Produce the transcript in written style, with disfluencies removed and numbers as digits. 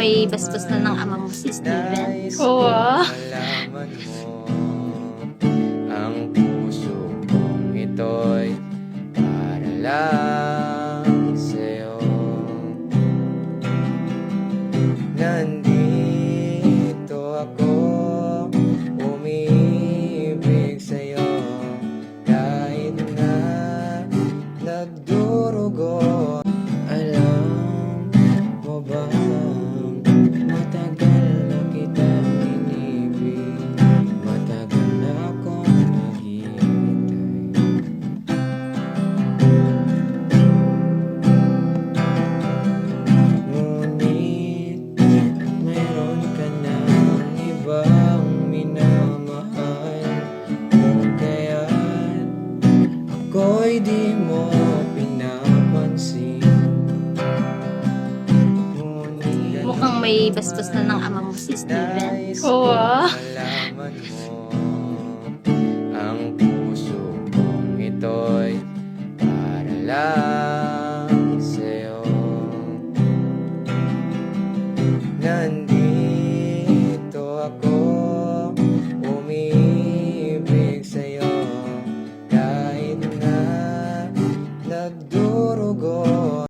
may basbas na ng ama mo si Steven. Oo ah. Malaman mo, ang puso kong ito'y para lang sa'yo. Nandito ako, umibig sa'yo, kahit na nagdurugo. Alam mo ba, matagal na kitang inibig, matagal na akong naghihintay. Ngunit mayroon ka ng ibang minamahal, kung kaya't ako'y di mo pinapansin. Mukhang may basbas na ng ama mo si Steven. Nais Oo ah. kong malaman mo,